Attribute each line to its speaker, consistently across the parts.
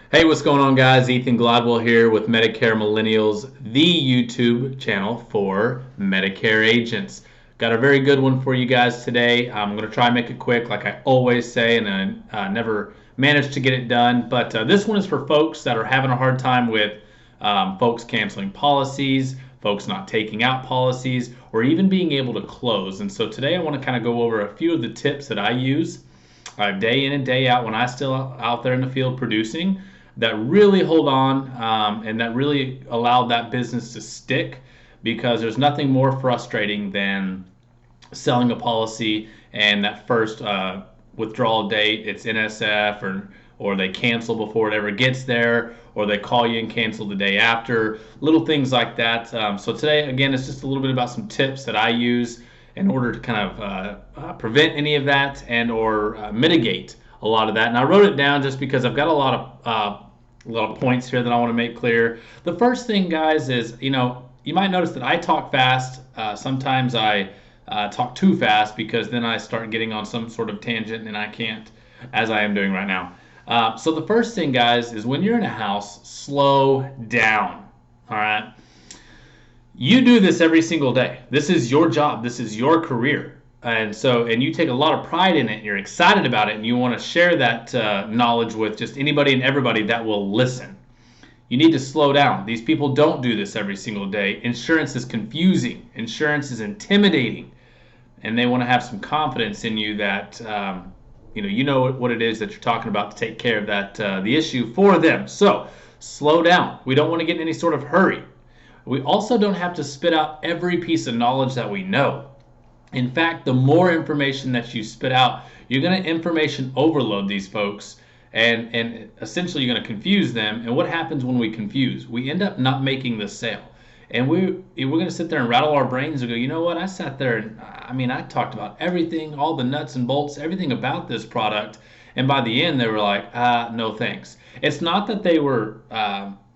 Speaker 1: Hey, what's going on, guys? Ethan Gladwell here with Medicare Millennials, the YouTube channel for Medicare agents. Got a very good one for you guys today. I'm going to try and make it quick, like I always say, and I never manage to get it done. But this one is for folks that are having a hard time with folks canceling policies, folks not taking out policies, or even being able to close. And so today I want to kind of go over a few of the tips that I use day in and day out when I still out there in the field producing that really hold on and that really allowed that business to stick, because there's nothing more frustrating than selling a policy and that first withdrawal date, it's NSF, or they cancel before it ever gets there, or they call you and cancel the day after, little things like that. So today, again, it's just a little bit about some tips that I use in order to kind of prevent any of that and or mitigate a lot of that. And I wrote it down just because I've got a lot of points here that I want to make clear. The first thing, guys, is you might notice that I talk fast. Sometimes I talk too fast because then I start getting on some sort of tangent and I can't, as I am doing right now. So the first thing, guys, is when you're in a house, slow down. All right. You do this every single day. This is your job. This is your career. And you take a lot of pride in it. You're excited about it, and you want to share that knowledge with just anybody and everybody that will listen. You need to slow down. These people don't do this every single day. Insurance is confusing. Insurance is intimidating, and they want to have some confidence in you that you know what it is that you're talking about to take care of that the issue for them. So slow down. We don't want to get in any sort of hurry. We also don't have to spit out every piece of knowledge that we know. In fact, the more information that you spit out, you're going to information overload these folks, and essentially you're going to confuse them. And what happens when we confuse? We end up not making the sale. And we're going to sit there and rattle our brains and go, you know what? I sat there and I talked about everything, all the nuts and bolts, everything about this product. And by the end, they were like, no thanks. It's not that they were,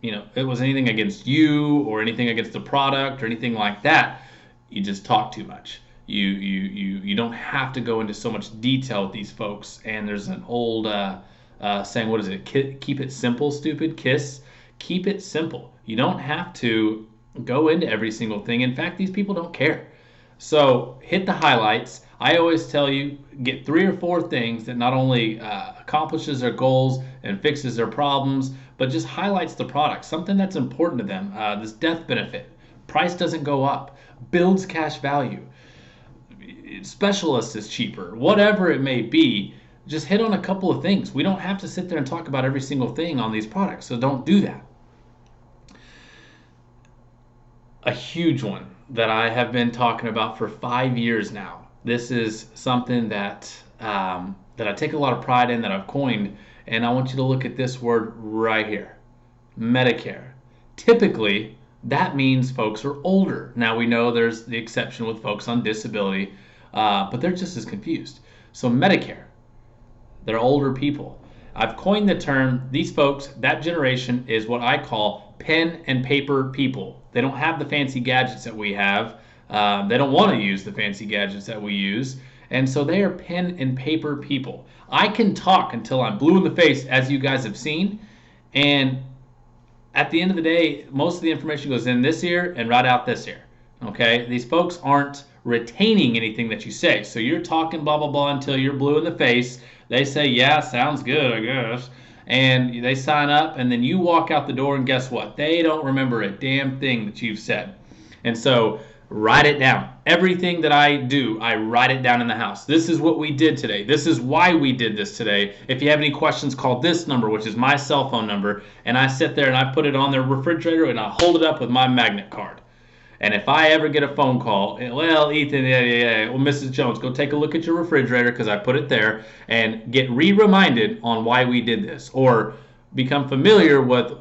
Speaker 1: it was anything against you or anything against the product or anything like that. You just talk too much. You don't have to go into so much detail with these folks. And there's an old saying, what is it? Keep it simple, stupid. KISS. Keep it simple. You don't have to go into every single thing. In fact, these people don't care. So hit the highlights. I always tell you, get 3 or 4 things that not only accomplishes their goals and fixes their problems, but just highlights the product, something that's important to them. This death benefit, price doesn't go up, builds cash value, specialist is cheaper, whatever it may be. Just hit on a couple of things. We don't have to sit there and talk about every single thing on these products, so don't do that. A huge one that I have been talking about for 5 years now. This is something that that I take a lot of pride in, that I've coined, and I want you to look at this word right here, Medicare. Typically, that means folks are older. Now we know there's the exception with folks on disability, but they're just as confused. So Medicare, they're older people. I've coined the term, these folks, that generation is what I call pen and paper people. They don't have the fancy gadgets that we have. They don't want to use the fancy gadgets that we use. And so they are pen and paper people. I can talk until I'm blue in the face, as you guys have seen. And at the end of the day, most of the information goes in this ear and right out this ear. Okay? These folks aren't retaining anything that you say. So you're talking blah, blah, blah until you're blue in the face. They say, yeah, sounds good, I guess. And they sign up, and then you walk out the door, and guess what? They don't remember a damn thing that you've said. And so write it down. Everything that I do, I write it down in the house. This is what we did today. This is why we did this today. If you have any questions, call this number, which is my cell phone number, and I sit there and I put it on their refrigerator and I hold it up with my magnet card. And if I ever get a phone call, well, Ethan, well, Mrs. Jones, go take a look at your refrigerator because I put it there, and get re-reminded on why we did this, or become familiar with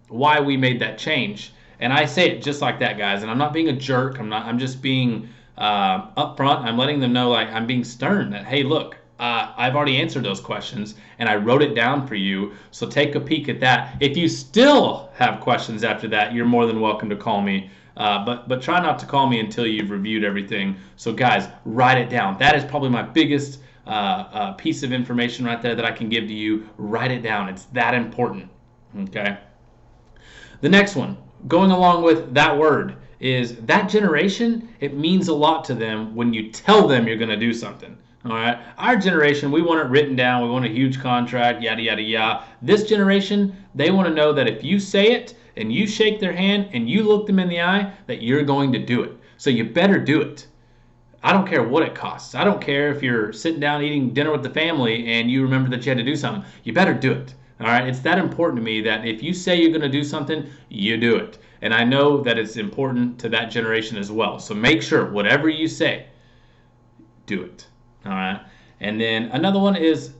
Speaker 1: why we made that change. And I say it just like that, guys. And I'm not being a jerk. I'm just being upfront. I'm letting them know, like, I'm being stern. That, hey, look, I've already answered those questions, and I wrote it down for you. So take a peek at that. If you still have questions after that, you're more than welcome to call me. But try not to call me until you've reviewed everything. So guys, write it down. That is probably my biggest piece of information right there that I can give to you. Write it down. It's that important. Okay. The next one, going along with that word, is that generation, it means a lot to them when you tell them you're going to do something. All right. Our generation, we want it written down. We want a huge contract, yada, yada, yada. This generation, they want to know that if you say it and you shake their hand and you look them in the eye, that you're going to do it. So you better do it. I don't care what it costs. I don't care if you're sitting down eating dinner with the family and you remember that you had to do something. You better do it. All right. It's that important to me that if you say you're going to do something, you do it. And I know that it's important to that generation as well. So make sure whatever you say, do it. All right. And then another one is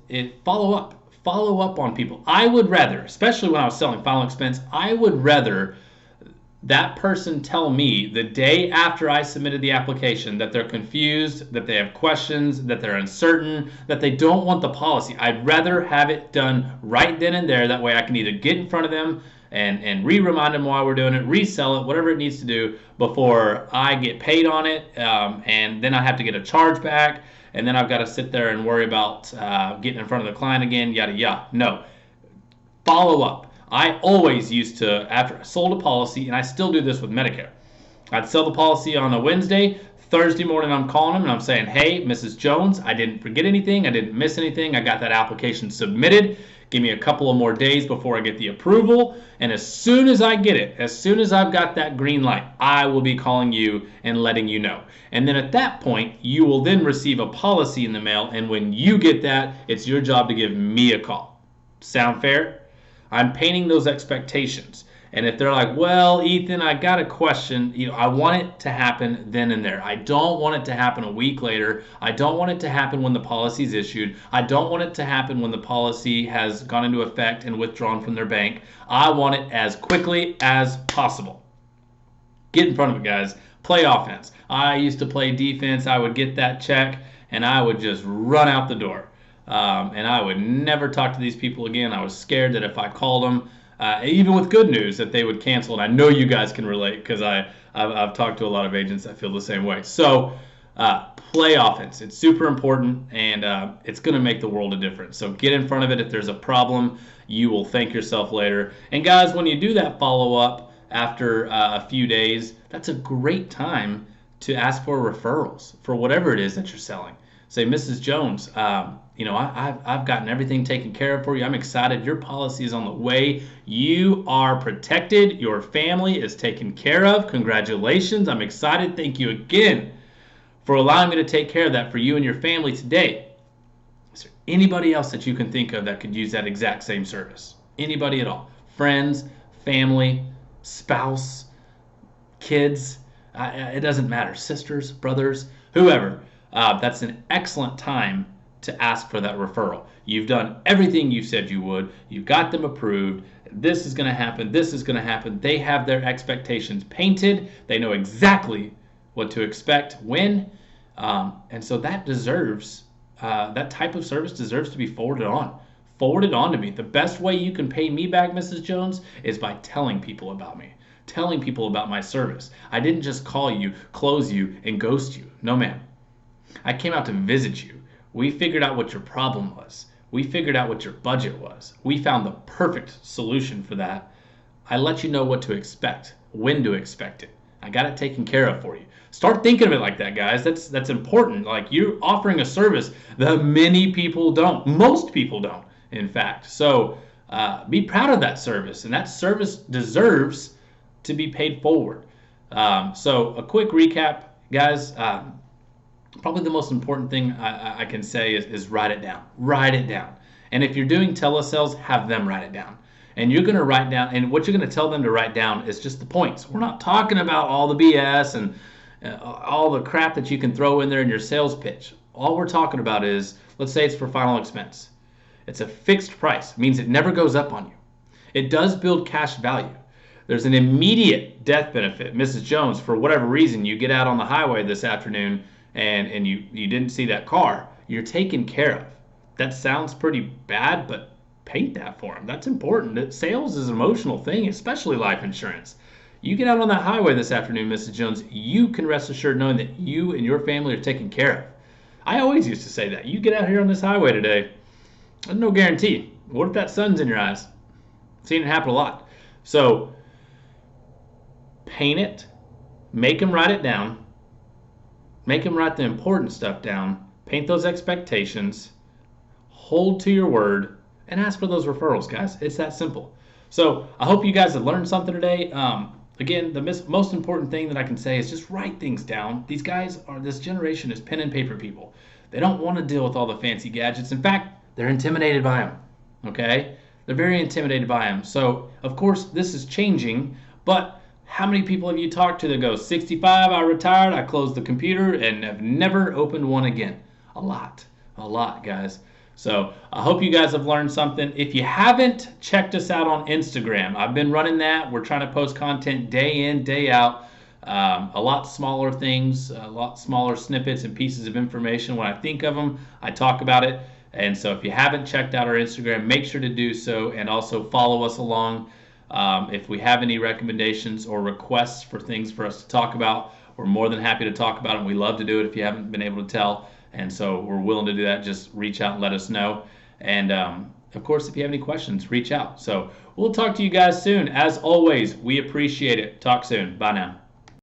Speaker 1: follow up. Follow up on people. I would rather, especially when I was selling final expense, I would rather that person tell me the day after I submitted the application that they're confused, that they have questions, that they're uncertain, that they don't want the policy. I'd rather have it done right then and there. That way I can either get in front of them and remind them why we're doing it, resell it, whatever it needs to do before I get paid on it, and then I have to get a charge back, and then I've got to sit there and worry about getting in front of the client again, yada, yada. No. Follow up. I always used to, after I sold a policy, and I still do this with Medicare, I'd sell the policy on a Wednesday. Thursday morning, I'm calling them and I'm saying, hey, Mrs. Jones, I didn't forget anything. I didn't miss anything. I got that application submitted. Give me a couple of more days before I get the approval. And as soon as I get it, as soon as I've got that green light, I will be calling you and letting you know. And then at that point, you will then receive a policy in the mail. And when you get that, it's your job to give me a call. Sound fair? I'm painting those expectations. And if they're like, well, Ethan, I got a question, I want it to happen then and there. I don't want it to happen a week later. I don't want it to happen when the policy is issued. I don't want it to happen when the policy has gone into effect and withdrawn from their bank. I want it as quickly as possible. Get in front of it, guys. Play offense. I used to play defense. I would get that check and I would just run out the door. And I would never talk to these people again. I was scared that if I called them, even with good news, that they would cancel. And I know you guys can relate because I've talked to a lot of agents that feel the same way. So play offense. It's super important, and it's going to make the world a difference. So get in front of it. If there's a problem, you will thank yourself later. And guys, when you do that follow-up after a few days, that's a great time to ask for referrals for whatever it is that you're selling. Say, Mrs. Jones, I've gotten everything taken care of for you. I'm excited. Your policy is on the way. You are protected. Your family is taken care of. Congratulations. I'm excited. Thank you again for allowing me to take care of that for you and your family today. Is there anybody else that you can think of that could use that exact same service? Anybody at all? Friends, family, spouse, kids, it doesn't matter. Sisters, brothers, whoever. That's an excellent time to ask for that referral. You've done everything you said you would. You got them approved. This is going to happen. This is going to happen. They have their expectations painted. They know exactly what to expect when. And so that deserves, that type of service deserves to be forwarded on. Forward it on to me. The best way you can pay me back, Mrs. Jones, is by telling people about me. Telling people about my service. I didn't just call you, close you, and ghost you. No, ma'am. I came out to visit you. We figured out what your problem was. We figured out what your budget was. We found the perfect solution for that. I let you know what to expect, when to expect it. I got it taken care of for you. Start thinking of it like that, guys. That's important. Like, you're offering a service that many people don't. Most people don't, in fact. So be proud of that service, and that service deserves to be paid forward. So a quick recap, guys. Probably the most important thing I can say is write it down. Write it down. And if you're doing telesales, have them write it down. And you're going to write down, and what you're going to tell them to write down is just the points. We're not talking about all the BS and all the crap that you can throw in there in your sales pitch. All we're talking about is, let's say it's for final expense. It's a fixed price. It means it never goes up on you. It does build cash value. There's an immediate death benefit. Mrs. Jones, for whatever reason, you get out on the highway this afternoon and you didn't see that car, you're taken care of. That sounds pretty bad, but paint that for them. That's important. Sales is an emotional thing, especially life insurance. You get out on that highway this afternoon, Mrs. Jones, you can rest assured knowing that you and your family are taken care of. I always used to say that. You get out here on this highway today, there's no guarantee. What if that sun's in your eyes? I've seen it happen a lot. So paint it, make them write it down, make them write the important stuff down, paint those expectations, hold to your word, and ask for those referrals, guys. It's that simple. So I hope you guys have learned something today. Again, the most important thing that I can say is just write things down. This generation is pen and paper people. They don't want to deal with all the fancy gadgets. In fact, they're intimidated by them. Okay? They're very intimidated by them. So, of course, this is changing, but how many people have you talked to that go, 65, I retired, I closed the computer, and have never opened one again? A lot, guys. So I hope you guys have learned something. If you haven't checked us out on Instagram, I've been running that. We're trying to post content day in, day out. A lot smaller things, a lot smaller snippets and pieces of information. When I think of them, I talk about it. And so if you haven't checked out our Instagram, make sure to do so, and also follow us along. If we have any recommendations or requests for things for us to talk about, we're more than happy to talk about them. We love to do it if you haven't been able to tell. And so we're willing to do that. Just reach out and let us know. And of course, if you have any questions, reach out. So we'll talk to you guys soon. As always, we appreciate it. Talk soon. Bye now.